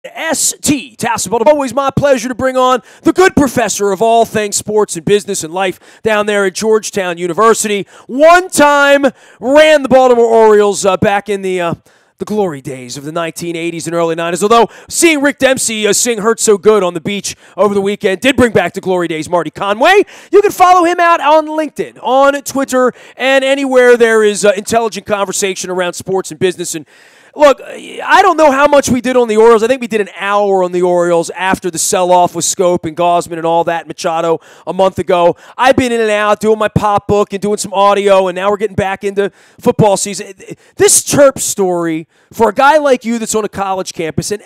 WNST, Tasselbold. Always my pleasure to bring on the good professor of all things sports and business and life down there at Georgetown University. One time ran the Baltimore Orioles back in the glory days of the 1980s and early 90s. Although seeing Rick Dempsey sing Hurt So Good on the beach over the weekend did bring back the glory days. Marty Conway. You can follow him out on LinkedIn, on Twitter, and anywhere there is intelligent conversation around sports and business. And look, I don't know how much we did on the Orioles. I think we did an hour on the Orioles after the sell-off with Scope and Gosman and all that, Machado, a month ago. I've been in and out doing my pop book and doing some audio, and now we're getting back into football season. This Terps story, for a guy like you that's on a college campus, and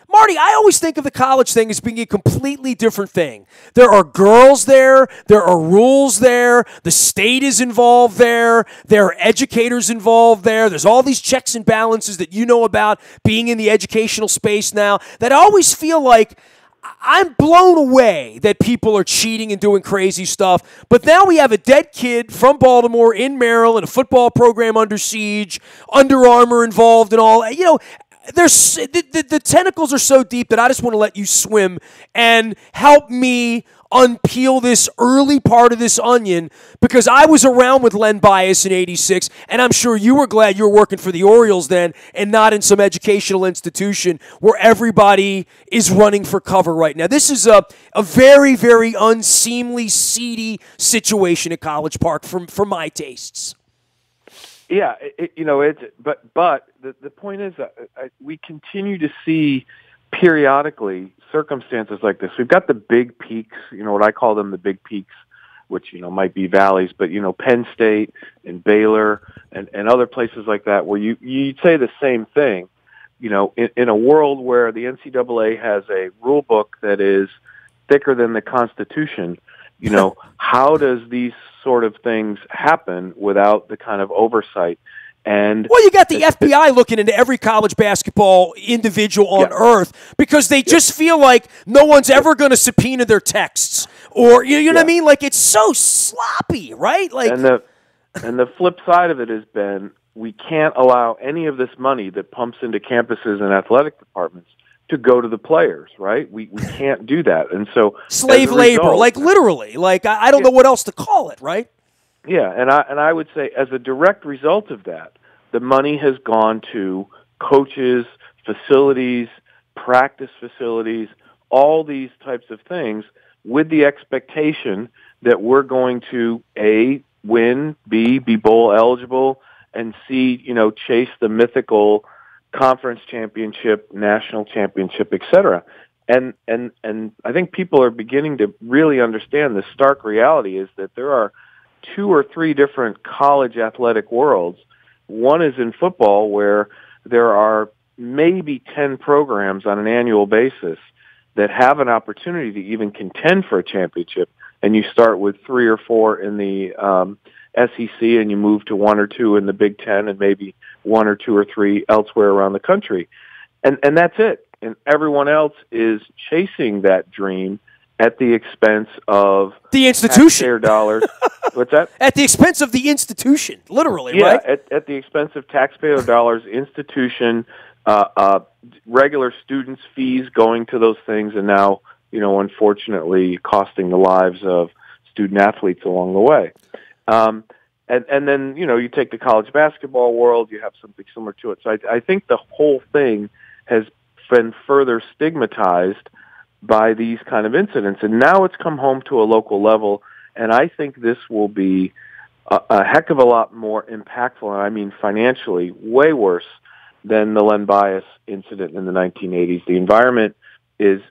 Marty, I always think of the college thing as being a completely different thing. There are girls there. There are rules there. The state is involved there. There are educators involved there. There's all these checks and balances that you know about being in the educational space now that I always feel like I'm blown away that people are cheating and doing crazy stuff. But now we have a dead kid from Baltimore in Maryland, a football program under siege, Under Armour involved and all. You know, there's the tentacles are so deep that I just want to let you swim and help me unpeel this early part of this onion, because I was around with Len Bias in '86, and I'm sure you were glad you were working for the Orioles then and not in some educational institution where everybody is running for cover right now. This is a very, very unseemly, seedy situation at College Park for my tastes. Yeah, but the point is that we continue to see periodically circumstances like this. We've got the big peaks, what I call them, the big peaks, which, might be valleys, but, Penn State and Baylor and other places like that where you'd say the same thing, in a world where the NCAA has a rule book that is thicker than the Constitution. How does these sort of things happen without the kind of oversight? And well, you got the FBI looking into every college basketball individual on earth because they just feel like no one's ever going to subpoena their texts, or you know what I mean? Like, it's so sloppy, right? Like, and the flip side of it has been we can't allow any of this money that pumps into campuses and athletic departments to go to the players, right? We can't do that. And so slave labor, like literally, like I don't know what else to call it, right? Yeah, and I would say as a direct result of that, the money has gone to coaches, facilities, practice facilities, all these types of things with the expectation that we're going to A, win, B, be bowl eligible, and C, chase the mythical conference championship, national championship, et cetera. And I think people are beginning to really understand the stark reality is that there are 2 or 3 different college athletic worlds. One is in football, where there are maybe 10 programs on an annual basis that have an opportunity to even contend for a championship, and you start with 3 or 4 in the SEC, and you move to 1 or 2 in the Big Ten, and maybe 1 or 2 or 3 elsewhere around the country. And that's it. And everyone else is chasing that dream at the expense of the institution. Taxpayer dollars. What's that? At the expense of the institution, literally, right? Yeah, at the expense of taxpayer dollars, institution, regular students' fees going to those things, and now, unfortunately, costing the lives of student athletes along the way. And then, you take the college basketball world, you have something similar to it. So I think the whole thing has been further stigmatized by these kind of incidents. And now it's come home to a local level, and I think this will be a heck of a lot more impactful, and I mean financially, way worse than the Len Bias incident in the 1980s. The environment is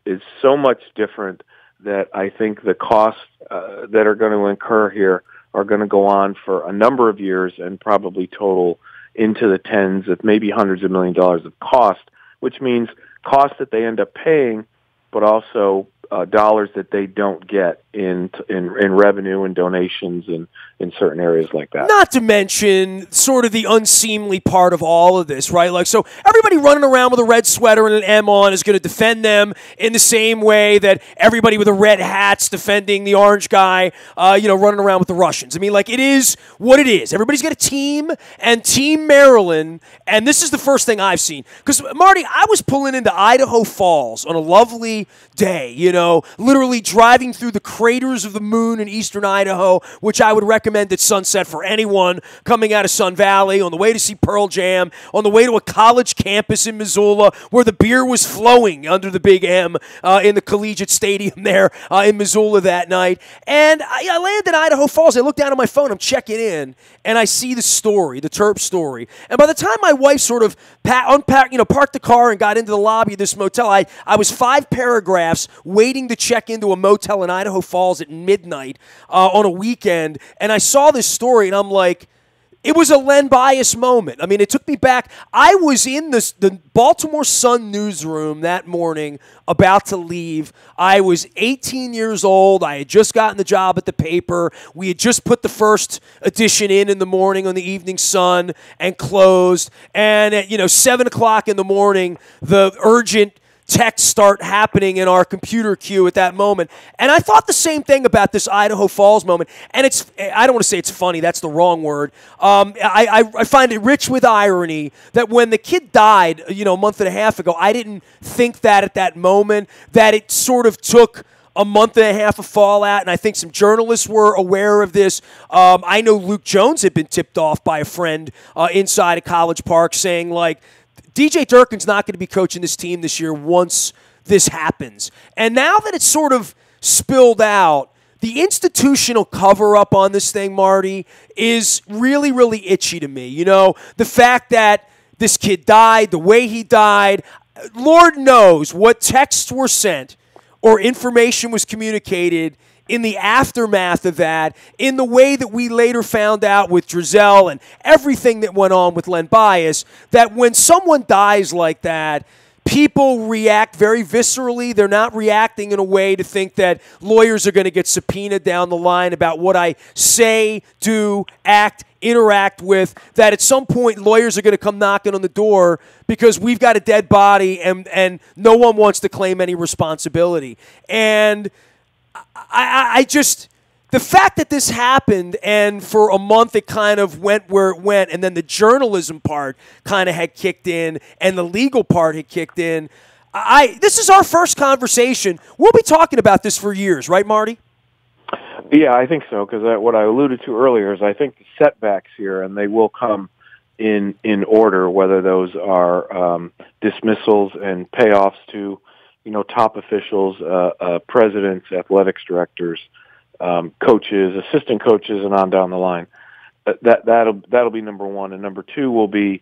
so much different that I think the costs that are going to incur here are going to go on for a number of years and probably total into the tens of maybe hundreds of $millions of cost, which means costs that they end up paying, but also dollars that they don't get in revenue and donations and in certain areas like that. Not to mention sort of the unseemly part of all of this, right? Like, so everybody running around with a red sweater and an M on is going to defend them in the same way that everybody with a red hat's defending the orange guy, running around with the Russians. I mean, like, it is what it is. Everybody's got a team, and Team Maryland, and this is the first thing I've seen. Because, Marty, I was pulling into Idaho Falls on a lovely day, literally driving through the craters of the moon in eastern Idaho, which I would recommend at sunset for anyone coming out of Sun Valley, on the way to see Pearl Jam, on the way to a college campus in Missoula where the beer was flowing under the Big M in the Collegiate Stadium there in Missoula that night. And I landed in Idaho Falls. I look down at my phone. I'm checking in, and I see the story, the Terps story. And by the time my wife sort of parked the car and got into the lobby of this motel, I was 5 paragraphs waiting to check into a motel in Idaho Falls at midnight on a weekend, and I saw this story, and I'm like, it was a Len Bias moment. I mean, it took me back. I was in the Baltimore Sun newsroom that morning about to leave. I was 18 years old. I had just gotten the job at the paper. We had just put the first edition in the morning on the Evening Sun and closed. And at 7 o'clock in the morning, the urgent texts start happening in our computer queue at that moment. And I thought the same thing about this Idaho Falls moment. And I don't want to say it's funny. That's the wrong word. I find it rich with irony that when the kid died, a month and a half ago, I didn't think that at that moment, that it sort of took a month and a half of fallout, and I think some journalists were aware of this. I know Luke Jones had been tipped off by a friend inside of College Park saying, like, DJ Durkin's not going to be coaching this team this year once this happens. And now that it's sort of spilled out, the institutional cover-up on this thing, Marty, is really, really itchy to me. The fact that this kid died, the way he died, Lord knows what texts were sent or information was communicated in the aftermath of that, in the way that we later found out with Drizel and everything that went on with Len Bias, that when someone dies like that, people react very viscerally. They're not reacting in a way to think that lawyers are going to get subpoenaed down the line about what I say, do, act, interact with, that at some point lawyers are going to come knocking on the door because we've got a dead body and no one wants to claim any responsibility. And I just, the fact that this happened and for a month it kind of went where it went, and then the journalism part kind of had kicked in and the legal part had kicked in. This is our first conversation. We'll be talking about this for years, right, Marty? Yeah, I think so, because what I alluded to earlier is I think the setbacks here, and they will come in order, whether those are dismissals and payoffs to top officials, presidents, athletics directors, coaches, assistant coaches, and on down the line. That'll be number one, and number two will be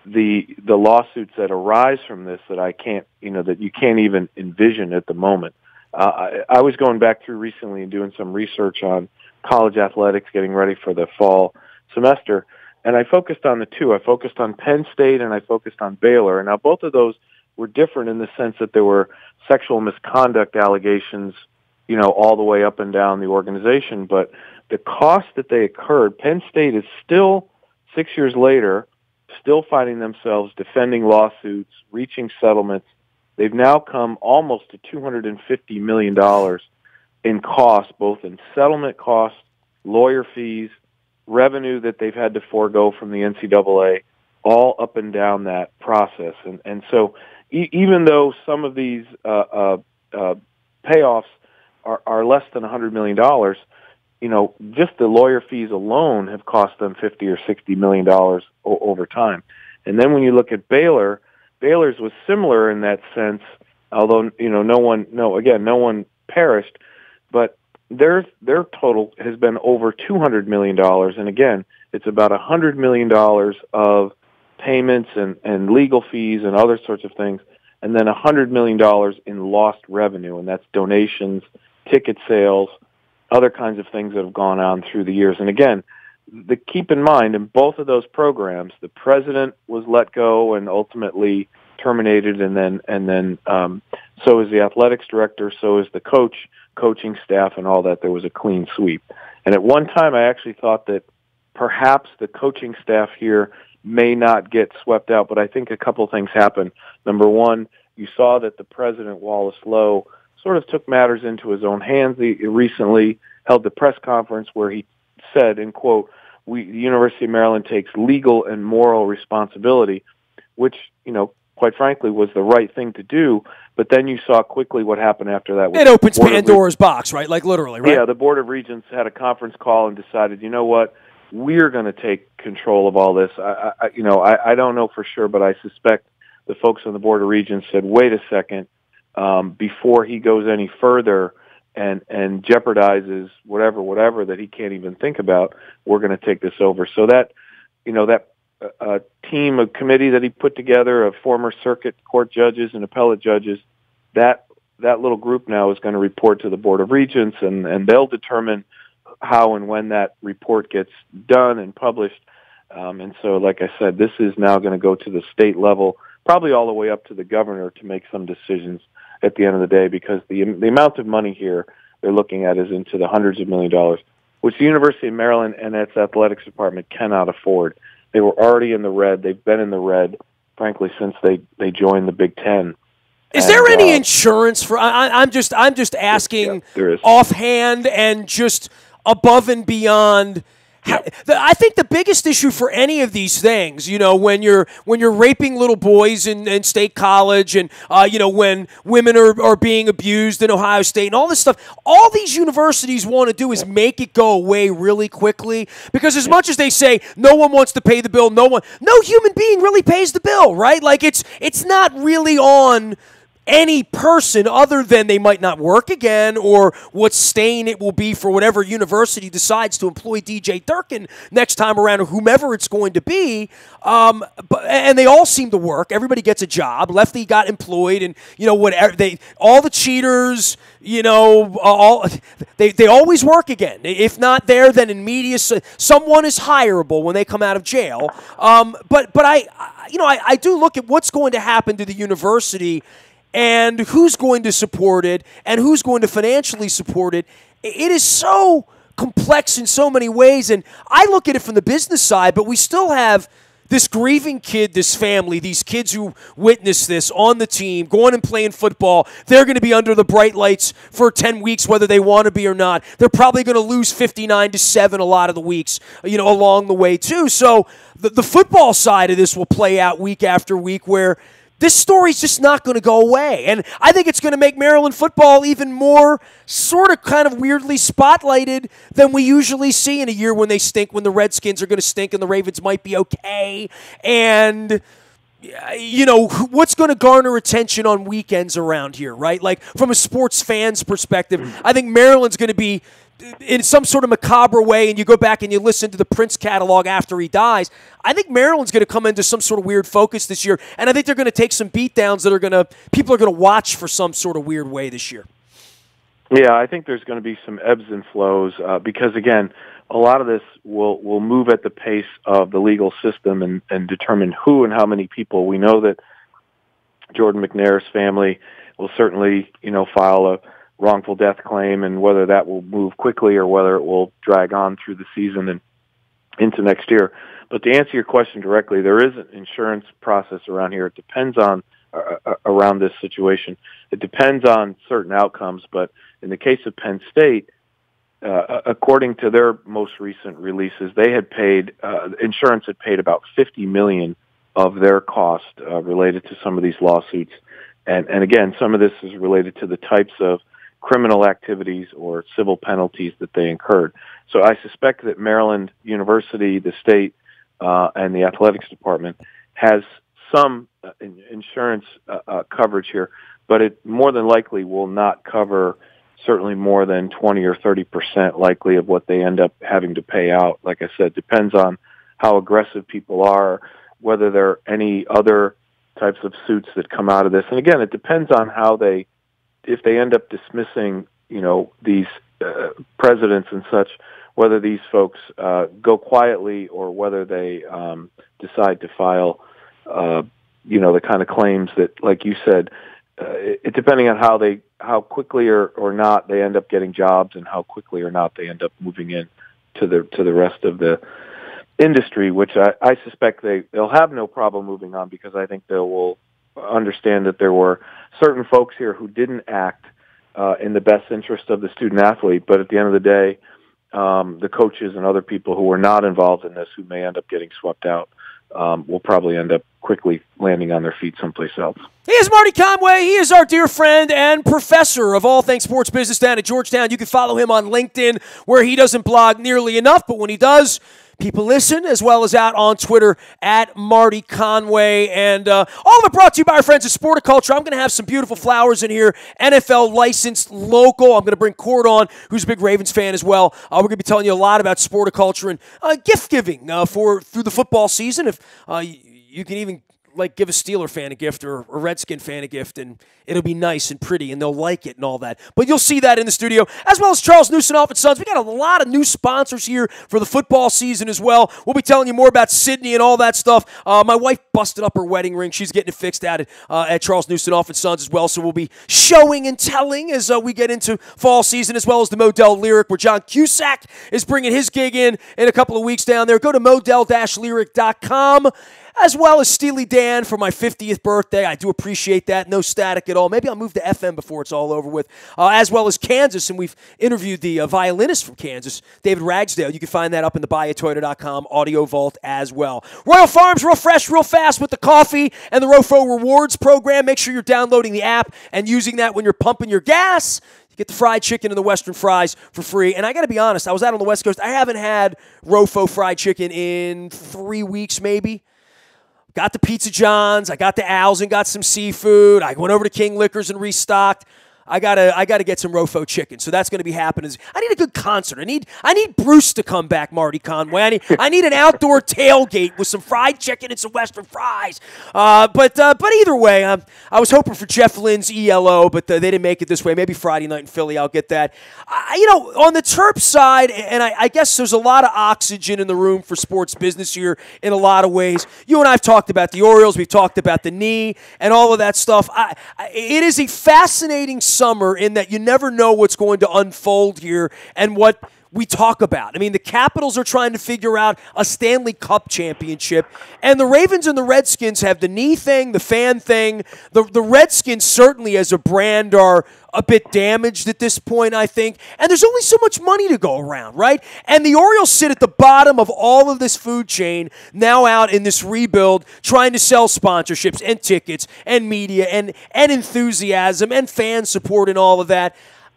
the lawsuits that arise from this that I can't, that you can't even envision at the moment. I was going back through recently and doing some research on college athletics, getting ready for the fall semester, and I focused on the two. I focused on Penn State and I focused on Baylor, and now both of those were different in the sense that there were sexual misconduct allegations, all the way up and down the organization. But the cost that they occurred, Penn State is still, 6 years later, still finding themselves defending lawsuits, reaching settlements. They've now come almost to $250 million in costs, both in settlement costs, lawyer fees, revenue that they've had to forego from the NCAA, all up and down that process. And so even though some of these payoffs are less than $100 million, just the lawyer fees alone have cost them $50 or $60 million over time. And then when you look at Baylor's was similar in that sense, although no one perished, but their total has been over $200 million. And again, it's about $100 million of payments and legal fees and other sorts of things, and then $100 million in lost revenue, and that's donations, ticket sales, other kinds of things that have gone on through the years. And again, keep in mind, in both of those programs, the president was let go and ultimately terminated, and then So is the athletics director, so is the coaching staff, and all that. There was a clean sweep. And at one time, I actually thought that perhaps the coaching staff here may not get swept out, but I think a couple things happened. Number one, you saw that the president, Wallace Lowe, sort of took matters into his own hands. He recently held the press conference where he said, in quote, the University of Maryland takes legal and moral responsibility, which, quite frankly, was the right thing to do. But then you saw quickly what happened after that. It opens Pandora's box, right? Like literally, right? Yeah, the Board of Regents had a conference call and decided, you know what, we're going to take control of all this. I don't know for sure, but I suspect the folks on the Board of Regents said, wait a second, before he goes any further and jeopardizes whatever that he can't even think about, we're going to take this over. So that team, a committee that he put together of former circuit court judges and appellate judges, that little group now is going to report to the Board of Regents, and they'll determine how and when that report gets done and published. And so, like I said, this is now going to go to the state level, probably all the way up to the governor to make some decisions at the end of the day, because the amount of money here they're looking at is into the hundreds of $millions, which the University of Maryland and its athletics department cannot afford. They were already in the red. They've been in the red, frankly, since they joined the Big Ten. Is there any insurance for? I'm just asking offhand and just above and beyond. I think the biggest issue for any of these things, when you're raping little boys in State College, and when women are being abused in Ohio State and all this stuff, all these universities want to do is make it go away really quickly, because as much as they say no one wants to pay the bill, no human being really pays the bill, right? Like it's not really on any person other than they might not work again, or what stain it will be for whatever university decides to employ DJ Durkin next time around, or whomever it's going to be. And they all seem to work. Everybody gets a job. Lefty got employed, and whatever all the cheaters, they always work again. If not there, then in media, someone is hireable when they come out of jail. But I do look at what's going to happen to the university, and who's going to support it, and who's going to financially support it. It is so complex in so many ways, and I look at it from the business side, but we still have this grieving kid, this family, these kids who witnessed this on the team, going and playing football. They're going to be under the bright lights for 10 weeks, whether they want to be or not. They're probably going to lose 59-7 a lot of the weeks, along the way too. So the football side of this will play out week after week, where this story's just not going to go away. And I think it's going to make Maryland football even more sort of kind of weirdly spotlighted than we usually see in a year when they stink, when the Redskins are going to stink and the Ravens might be okay. And, what's going to garner attention on weekends around here, right? Like, from a sports fan's perspective, I think Maryland's going to be in some sort of macabre way, and you go back and you listen to the Prince catalog after he dies, I think Maryland's going to come into some sort of weird focus this year, and I think they're going to take some beatdowns that people are going to watch for some sort of weird way this year. Yeah, I think there's going to be some ebbs and flows because, again, a lot of this will move at the pace of the legal system and determine who and how many people. We know that Jordan McNair's family will certainly, file a wrongful death claim, and whether that will move quickly or whether it will drag on through the season and into next year. But to answer your question directly, there is an insurance process around here. It depends on around this situation. It depends on certain outcomes, but in the case of Penn State, according to their most recent releases, they had paid insurance had paid about $50 million of their cost related to some of these lawsuits, and again, some of this is related to the types of criminal activities or civil penalties that they incurred. So I suspect that Maryland University, the state, and the athletics department has some insurance coverage here, but it more than likely will not cover certainly more than 20 or 30% likely of what they end up having to pay out. Like I said, depends on how aggressive people are, whether there are any other types of suits that come out of this. And again, it depends on how if they end up dismissing, these presidents and such, whether these folks go quietly or whether they decide to file, the kind of claims that, like you said, depending on how quickly or not they end up getting jobs and how quickly or not they end up moving in to the rest of the industry, which I suspect they'll have no problem moving on, because I think they will understand that there were certain folks here who didn't act in the best interest of the student athlete, but at the end of the day, the coaches and other people who were not involved in this, who may end up getting swept out, will probably end up quickly landing on their feet someplace else. He is Marty Conway. He is our dear friend and professor of all things sports business down at Georgetown. You can follow him on LinkedIn, where he doesn't blog nearly enough, but when he does, people listen, as well as out on Twitter at Marty Conway. And all of it brought to you by our friends at Sporticulture. I'm going to have some beautiful flowers in here, NFL licensed, local. I'm going to bring Cord on, who's a big Ravens fan as well. We're going to be telling you a lot about Sporticulture and gift giving through the football season. If you can even give a Steeler fan a gift or a Redskin fan a gift, and it'll be nice and pretty, and they'll like it and all that. But you'll see that in the studio, as well as Charles Newsonoff and Sons. We got a lot of new sponsors here for the football season as well. We'll be telling you more about Sydney and all that stuff. My wife busted up her wedding ring. She's getting it fixed at Charles Newsonoff and Sons as well. So we'll be showing and telling as we get into fall season, as well as the Modell Lyric, where John Cusack is bringing his gig in a couple of weeks down there. Go to modell-lyric.com. As well as Steely Dan for my 50th birthday. I do appreciate that. No static at all. Maybe I'll move to FM before it's all over with. As well as Kansas, and we've interviewed the violinist from Kansas, David Ragsdale. You can find that up in the buyatoyota.com audio vault as well. Royal Farms, real fresh, real fast with the coffee and the ROFO Rewards program. Make sure you're downloading the app and using that when you're pumping your gas. You get the fried chicken and the Western fries for free. And I got to be honest, I was out on the West Coast. I haven't had ROFO fried chicken in 3 weeks maybe. Got the Pizza John's. I got the Owls and got some seafood. I went over to King Liquors and restocked. I gotta get some ROFO chicken, so that's going to be happening. I need a good concert. I need Bruce to come back, Marty Conway. I need an outdoor tailgate with some fried chicken and some Western fries. But either way, I was hoping for Jeff Lynn's ELO, but they didn't make it this way. Maybe Friday night in Philly, I'll get that. On the Terps side, and I guess there's a lot of oxygen in the room for sports business here in a lot of ways. You and I have talked about the Orioles. We've talked about the knee and all of that stuff. It is a fascinating summer in that you never know what's going to unfold here and what we talk about. I mean, the Capitals are trying to figure out a Stanley Cup championship, and the Ravens and the Redskins have the knee thing, the fan thing. The Redskins certainly as a brand are a bit damaged at this point, I think, and there's only so much money to go around, right? And the Orioles sit at the bottom of all of this food chain, now out in this rebuild, trying to sell sponsorships and tickets and media and enthusiasm and fan support and all of that.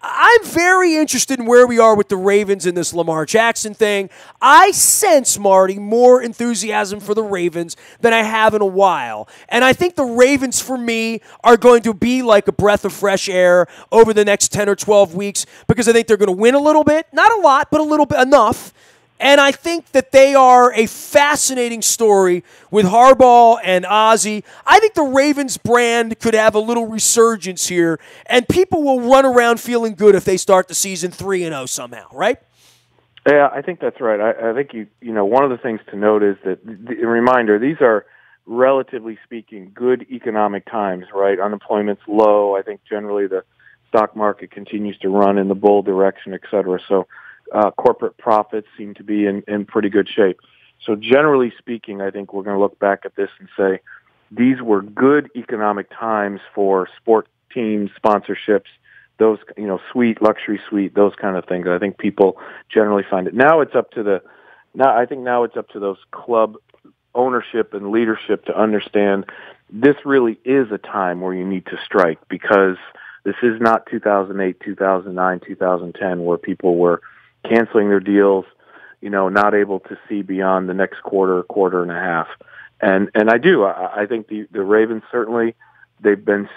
I'm very interested in where we are with the Ravens in this Lamar Jackson thing. I sense, Marty, more enthusiasm for the Ravens than I have in a while. And I think the Ravens, for me, are going to be like a breath of fresh air over the next 10 or 12 weeks, because I think they're going to win a little bit. Not a lot, but a little bit, enough. And I think that they are a fascinating story with Harbaugh and Ozzie. I think the Ravens brand could have a little resurgence here, and people will run around feeling good if they start the season 3-0 somehow, right? Yeah, I think that's right. I think you know one of the things to note is that a reminder, these are relatively speaking good economic times, right? Unemployment's low. I think generally the stock market continues to run in the bull direction, et cetera. So corporate profits seem to be in pretty good shape. So generally speaking, I think we're going to look back at this and say these were good economic times for sport teams, sponsorships, those, suite, luxury suite, those kind of things. I think people generally find it. Now it's up to those club ownership and leadership to understand this really is a time where you need to strike, because this is not 2008, 2009, 2010, where people were canceling their deals, not able to see beyond the next quarter and a half. And I think the Ravens certainly, they've been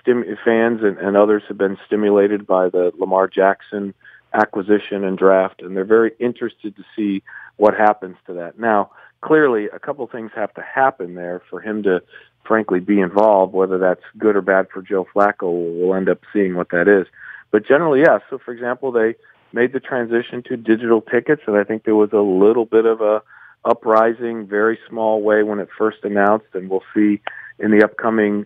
fans and others have been stimulated by the Lamar Jackson acquisition and draft, and they're very interested to see what happens to that. Now, clearly, a couple things have to happen there for him to, frankly, be involved. Whether that's good or bad for Joe Flacco, we'll end up seeing what that is. But generally, yes. So, for example, they made the transition to digital tickets, and I think there was a little bit of a uprising, very small way when it first announced, and we'll see, in the upcoming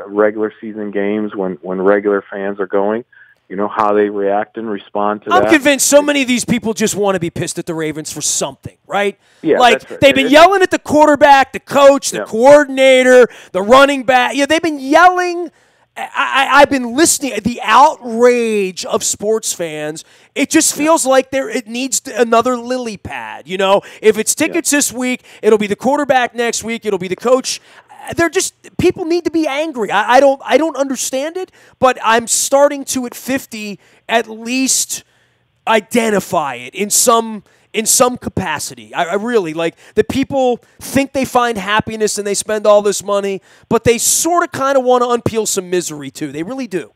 regular season games when regular fans are going. How they react and respond to that. I'm convinced so many of these people just want to be pissed at the Ravens for something, right? Yeah, like that's right. They've been yelling at the quarterback, the coach, the coordinator, the running back. Yeah, they've been yelling. I've been listening. The outrage of sports fans. It just feels like it needs another lily pad. If it's tickets this week, it'll be the quarterback next week. It'll be the coach. They're just people need to be angry. I don't understand it, but I'm starting to at 50 at least identify it in some capacity. I really like that people think they find happiness and they spend all this money, but they sort of kind of want to unpeel some misery too. They really do.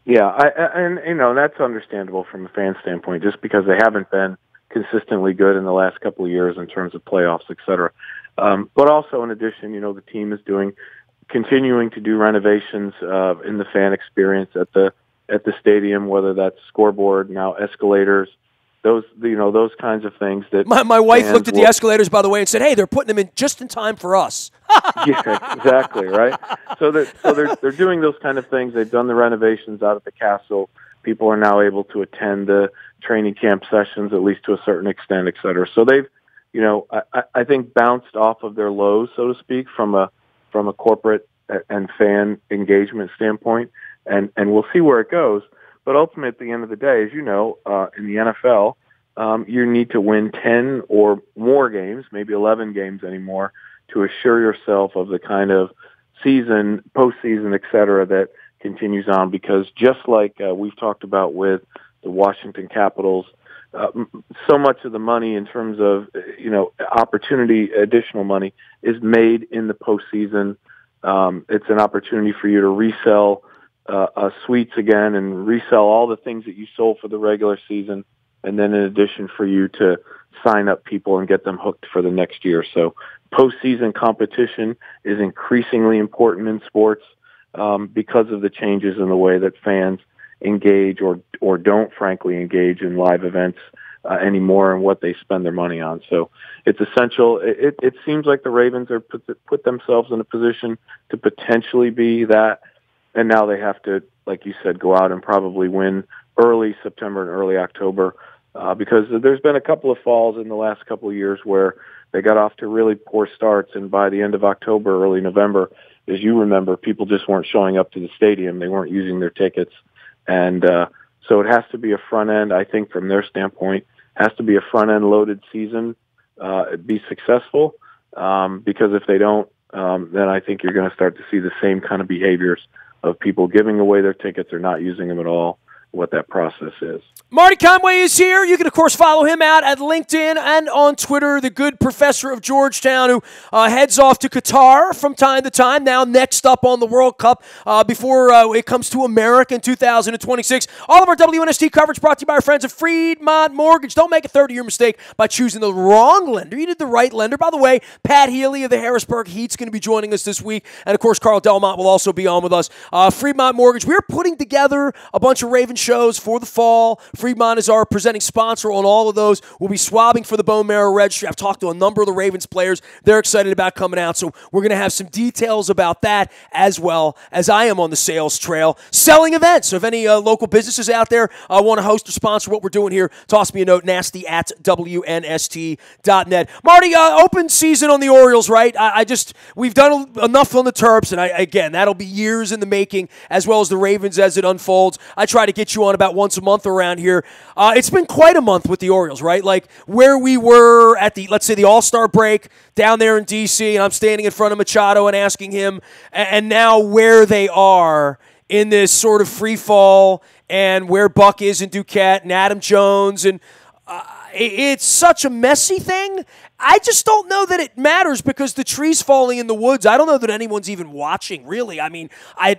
Yeah, and that's understandable from a fan standpoint, just because they haven't been consistently good in the last couple of years in terms of playoffs, et cetera. But also, in addition, the team is continuing to do renovations in the fan experience at the stadium, whether that's scoreboard, now escalators, those kinds of things. That my wife looked at the escalators, by the way, and said, "Hey, they're putting them in just in time for us." Yeah, exactly, right. So they're doing those kind of things. They've done the renovations out at the castle. People are now able to attend the training camp sessions, at least to a certain extent, et cetera. So they've I think bounced off of their lows, so to speak, from a corporate and fan engagement standpoint, and we'll see where it goes. But ultimately, at the end of the day, as you know, in the NFL, you need to win 10 or more games, maybe 11 games anymore, to assure yourself of the kind of season, postseason, et cetera, that continues on. Because just like we've talked about with the Washington Capitals, so much of the money in terms of opportunity, additional money, is made in the postseason. It's an opportunity for you to resell suites again and resell all the things that you sold for the regular season, and then in addition for you to sign up people and get them hooked for the next year. So postseason competition is increasingly important in sports because of the changes in the way that fans engage or don't frankly engage in live events anymore and what they spend their money on. So it's essential. It seems like the Ravens are put themselves in a position to potentially be that, and now they have to, like you said, go out and probably win early September and early October because there's been a couple of falls in the last couple of years where they got off to really poor starts, and by the end of October, early November, as you remember, people just weren't showing up to the stadium. They weren't using their tickets. And so it has to be a front end, I think, from their standpoint, has to be a front end loaded season, be successful. Because if they don't, then I think you're going to start to see the same kind of behaviors of people giving away their tickets or not using them at all, what that process is. Marty Conway is here. You can, of course, follow him out at LinkedIn and on Twitter, the good professor of Georgetown who heads off to Qatar from time to time, now next up on the World Cup before it comes to America in 2026. All of our WNST coverage brought to you by our friends at Fremont Mortgage. Don't make a 30-year mistake by choosing the wrong lender. You did the right lender. By the way, Pat Healy of the Harrisburg Heat's going to be joining us this week. And, of course, Carl Delmont will also be on with us. Fremont Mortgage, we're putting together a bunch of Raven shows for the fall. Fremont is our presenting sponsor on all of those. We'll be swabbing for the bone marrow registry. I've talked to a number of the Ravens players. They're excited about coming out, so we're going to have some details about that as well as I am on the sales trail. Selling events. So if any local businesses out there want to host or sponsor what we're doing here, toss me a note, nasty@WNST.net. Marty, open season on the Orioles, right? We've done enough on the Terps, and again, that'll be years in the making, as well as the Ravens as it unfolds. I try to get you on about once a month around here. It's been quite a month with the Orioles, right? Like where we were at let's say the All-Star break down there in D.C., and I'm standing in front of Machado and asking him, and now where they are in this sort of free fall, and where Buck is in Duquette and Adam Jones, and it's such a messy thing. I just don't know that it matters because the tree's falling in the woods. I don't know that anyone's even watching, really. I mean, I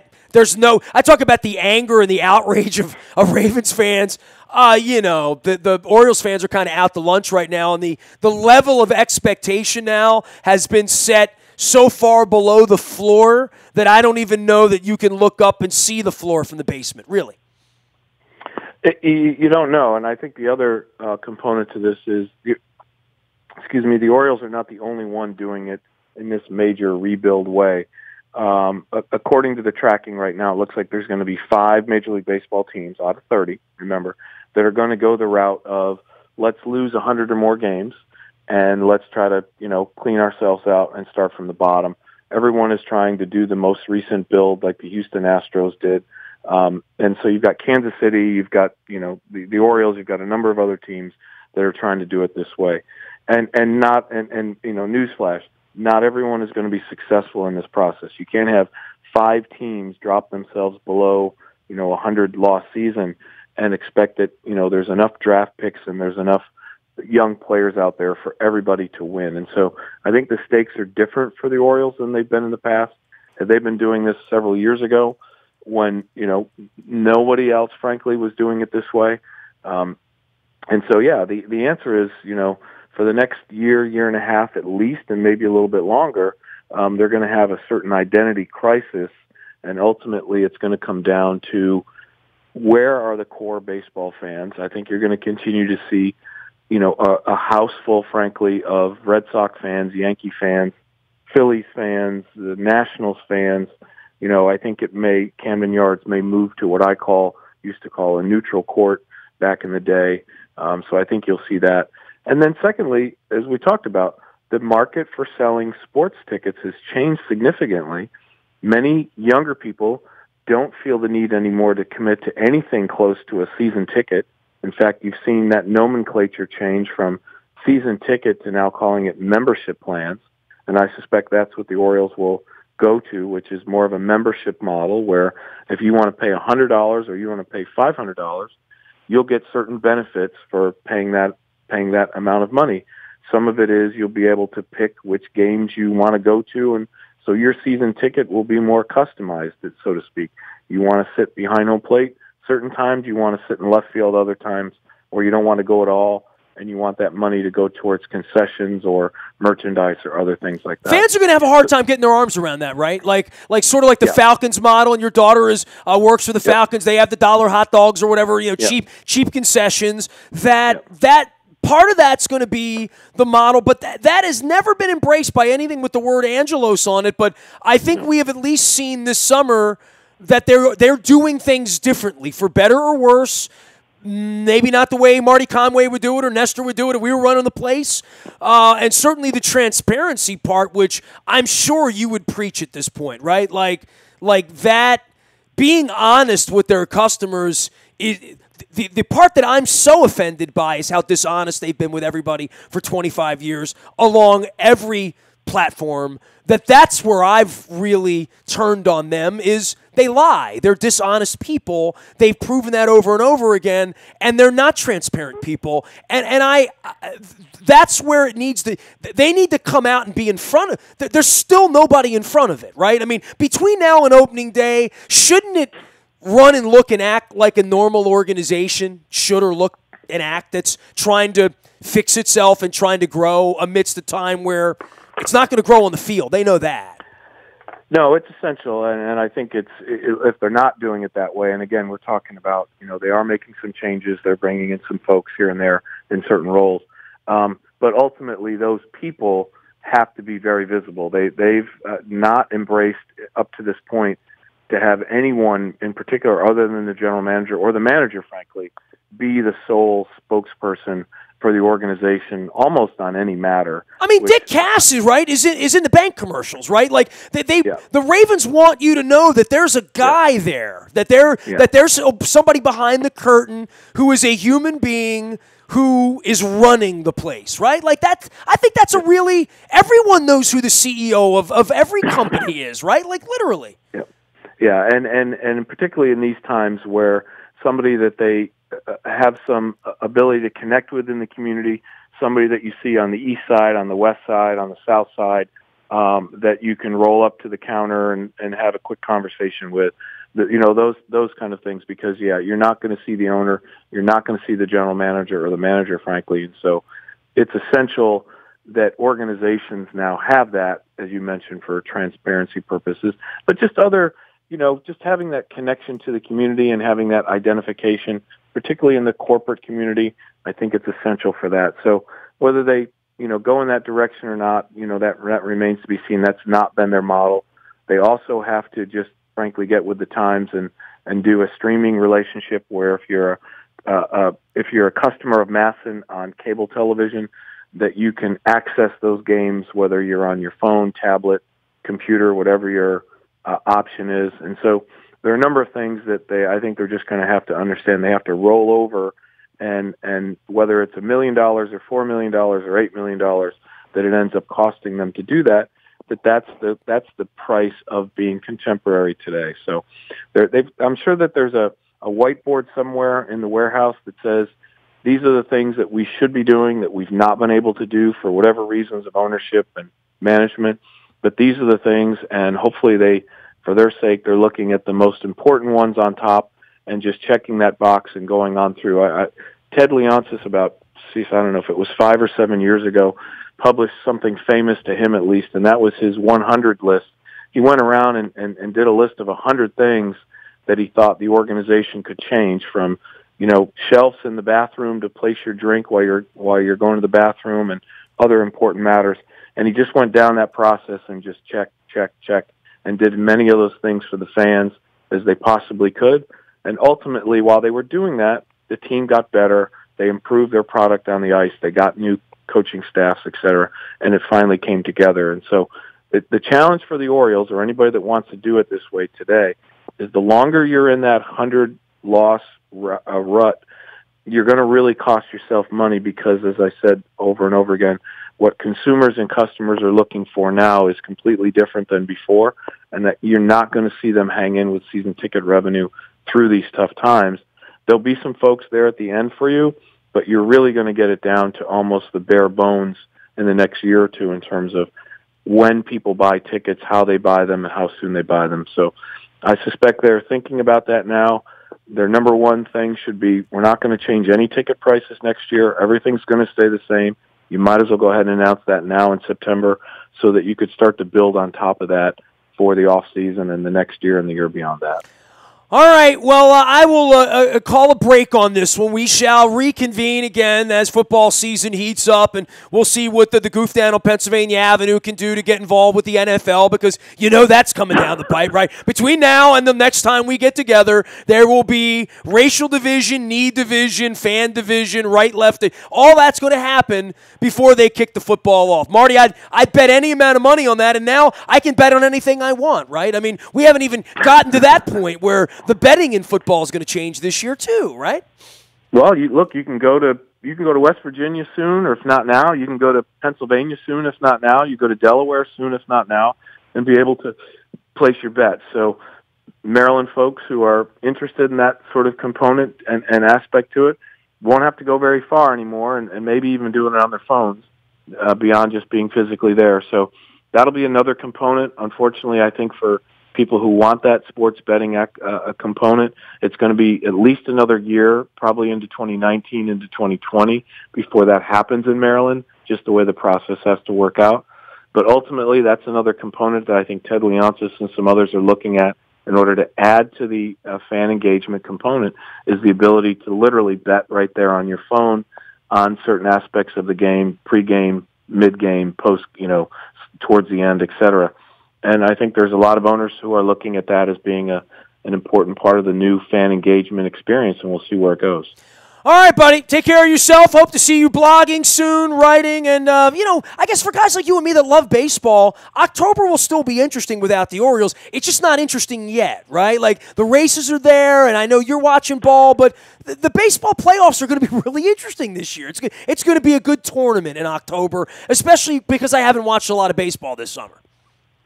talk about the anger and the outrage of Ravens fans. The Orioles fans are kind of out to lunch right now, and the level of expectation now has been set so far below the floor that I don't even know that you can look up and see the floor from the basement, really. You don't know, and I think the other component to this is, the Orioles are not the only one doing it in this major rebuild way. according to the tracking right now, it looks like there's going to be 5 Major League Baseball teams out of 30, remember, that are going to go the route of let's lose 100 or more games and let's try to, clean ourselves out and start from the bottom. Everyone is trying to do the most recent build like the Houston Astros did. And so you've got Kansas City, you've got, the Orioles, you've got a number of other teams that are trying to do it this way. And newsflash, not everyone is going to be successful in this process. You can't have 5 teams drop themselves below, 100 loss season and expect that, there's enough draft picks and there's enough young players out there for everybody to win. And so I think the stakes are different for the Orioles than they've been in the past. Had they been doing this several years ago when, nobody else, frankly, was doing it this way. And so, yeah, the answer is, for the next year and a half at least, and maybe a little bit longer, they're going to have a certain identity crisis, and ultimately it's going to come down to where are the core baseball fans. I think you're going to continue to see, a house full, frankly, of Red Sox fans, Yankee fans, Phillies fans, the Nationals fans. I think Camden Yards may move to what I used to call a neutral court back in the day. So I think you'll see that. And then secondly, as we talked about, the market for selling sports tickets has changed significantly. Many younger people don't feel the need anymore to commit to anything close to a season ticket. In fact, you've seen that nomenclature change from season ticket to now calling it membership plans. And I suspect that's what the Orioles will go to, which is more of a membership model where if you want to pay $100 or you want to pay $500, you'll get certain benefits for paying that amount of money. Some of it is you'll be able to pick which games you want to go to, and so your season ticket will be more customized, so to speak. You want to sit behind home plate certain times, you want to sit in left field other times, or you don't want to go at all, and you want that money to go towards concessions or merchandise or other things like that. Fans are going to have a hard time getting their arms around that, right? Like sort of like the Falcons model, and your daughter works for the Falcons. They have the dollar hot dogs or whatever, cheap concessions. That part of that's going to be the model, but that has never been embraced by anything with the word Angelos on it. But I think we have at least seen this summer that they're doing things differently, for better or worse. Maybe not the way Marty Conway would do it or Nestor would do it if we were running the place. And certainly the transparency part, which I'm sure you would preach at this point, right? Like that, being honest with their customers is the part that I'm so offended by is how dishonest they've been with everybody for 25 years along every platform. That's where I've really turned on them is they lie. They're dishonest people. They've proven that over and over again, and they're not transparent people. And that's where it needs to. They need to come out and be in front of. There's still nobody in front of it, right? I mean, between now and opening day, shouldn't it run and look and act like a normal organization should or look and act that's trying to fix itself and trying to grow amidst a time where it's not going to grow on the field? They know that. No, it's essential, and I think if they're not doing it that way, and again, we're talking about, they are making some changes. They're bringing in some folks here and there in certain roles. But ultimately, those people have to be very visible. They've not embraced, up to this point, to have anyone in particular other than the general manager or the manager, frankly, be the sole spokesperson for the organization almost on any matter. I mean, Dick Cass is in the bank commercials, right? Like the Ravens want you to know that there's a guy there, that there's somebody behind the curtain who is a human being who is running the place, right? Like that. I think that's everyone knows who the CEO of every company is, right? Like literally. Yeah, and particularly in these times where somebody that they have some ability to connect with in the community, somebody that you see on the east side, on the west side, on the south side, that you can roll up to the counter and have a quick conversation with, those kind of things, because, you're not going to see the owner, you're not going to see the general manager or the manager, frankly. And so it's essential that organizations now have that, as you mentioned, for transparency purposes, but just other, just having that connection to the community and having that identification, particularly in the corporate community, I think it's essential for that. So whether they, go in that direction or not, that remains to be seen. That's not been their model. They also have to just frankly get with the times and do a streaming relationship where if you're a customer of Masson on cable television, that you can access those games whether you're on your phone, tablet, computer, whatever your option is. And so there are a number of things that I think they're just going to have to understand. They have to roll over, and whether it's $1 million or $4 million or $8 million, that it ends up costing them to do that. That's the price of being contemporary today. So I'm sure that there's a whiteboard somewhere in the warehouse that says these are the things that we should be doing that we've not been able to do for whatever reasons of ownership and management. But these are the things, and hopefully for their sake, they're looking at the most important ones on top and just checking that box and going on through. Ted Leonsis I don't know if it was 5 or 7 years ago, published something famous to him at least, and that was his 100 list. He went around and did a list of 100 things that he thought the organization could change, from shelves in the bathroom to place your drink while you're going to the bathroom and other important matters. And he just went down that process and just check, and did many of those things for the fans as they possibly could. And ultimately, while they were doing that, the team got better. They improved their product on the ice. They got new coaching staffs, et cetera, and it finally came together. And so the challenge for the Orioles, or anybody that wants to do it this way today, is the longer you're in that 100-loss rut, you're going to really cost yourself money because, as I said over and over again, what consumers and customers are looking for now is completely different than before, and that you're not going to see them hang in with season ticket revenue through these tough times. There'll be some folks there at the end for you, but you're really going to get it down to almost the bare bones in the next year or two in terms of when people buy tickets, how they buy them, and how soon they buy them. So I suspect they're thinking about that now. Their number one thing should be, we're not going to change any ticket prices next year. Everything's going to stay the same. You might as well go ahead and announce that now in September so that you could start to build on top of that for the off season and the next year and the year beyond that. All right, well, I will call a break on this one. We shall reconvene again as football season heats up, and we'll see what the goof down on Pennsylvania Avenue can do to get involved with the NFL, because that's coming down the pipe, right? Between now and the next time we get together, there will be racial division, knee division, fan division, right, left. All that's going to happen before they kick the football off. Marty, I'd bet any amount of money on that, and now I can bet on anything I want, right? I mean, we haven't even gotten to that point where the betting in football is going to change this year too, right? Well, you can go to West Virginia soon, or if not now, you can go to Pennsylvania soon, if not now. You go to Delaware soon, if not now, and be able to place your bets. So Maryland folks who are interested in that sort of component and aspect to it won't have to go very far anymore, and maybe even doing it on their phones beyond just being physically there. So that'll be another component. Unfortunately, I think for people who want that sports betting component, it's going to be at least another year, probably into 2019, into 2020, before that happens in Maryland, just the way the process has to work out. But ultimately, that's another component that I think Ted Leonsis and some others are looking at in order to add to the fan engagement component, is the ability to literally bet right there on your phone on certain aspects of the game, pregame, mid-game, post, towards the end, et cetera. And I think there's a lot of owners who are looking at that as being an important part of the new fan engagement experience, and we'll see where it goes. All right, buddy. Take care of yourself. Hope to see you blogging soon, writing, and, I guess for guys like you and me that love baseball, October will still be interesting without the Orioles. It's just not interesting yet, right? Like, the races are there, and I know you're watching ball, but the baseball playoffs are going to be really interesting this year. It's going to be a good tournament in October, especially because I haven't watched a lot of baseball this summer.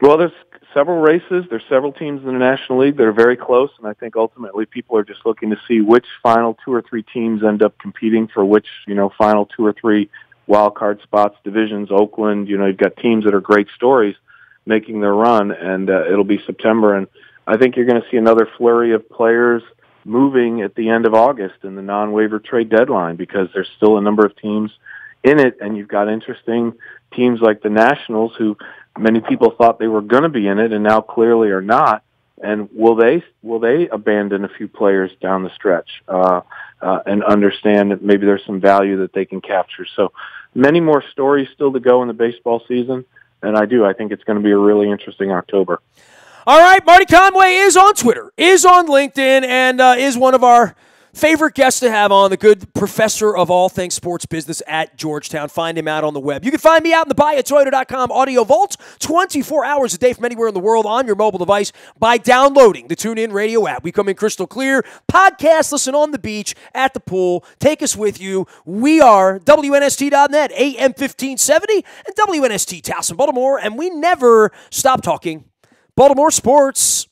Well, there's several races. There's several teams in the National League that are very close, and I think ultimately people are just looking to see which final 2 or 3 teams end up competing for which, final 2 or 3 wild card spots, divisions. Oakland, you've got teams that are great stories making their run, and it'll be September. And I think you're going to see another flurry of players moving at the end of August in the non-waiver trade deadline, because there's still a number of teams in it, and you've got interesting teams like the Nationals who many people thought they were going to be in it and now clearly are not. And will they abandon a few players down the stretch and understand that maybe there's some value that they can capture? So many more stories still to go in the baseball season, and I think it's going to be a really interesting October. All right, Marty Conway is on Twitter, is on LinkedIn, and is one of our favorite guests to have on, the good professor of all things sports business at Georgetown. Find him out on the web. You can find me out in the buyatoyota.com audio vault 24 hours a day from anywhere in the world on your mobile device by downloading the TuneIn Radio app. We come in crystal clear. Podcast, listen on the beach, at the pool. Take us with you. We are WNST.net, AM 1570, and WNST Towson, Baltimore, and we never stop talking Baltimore sports.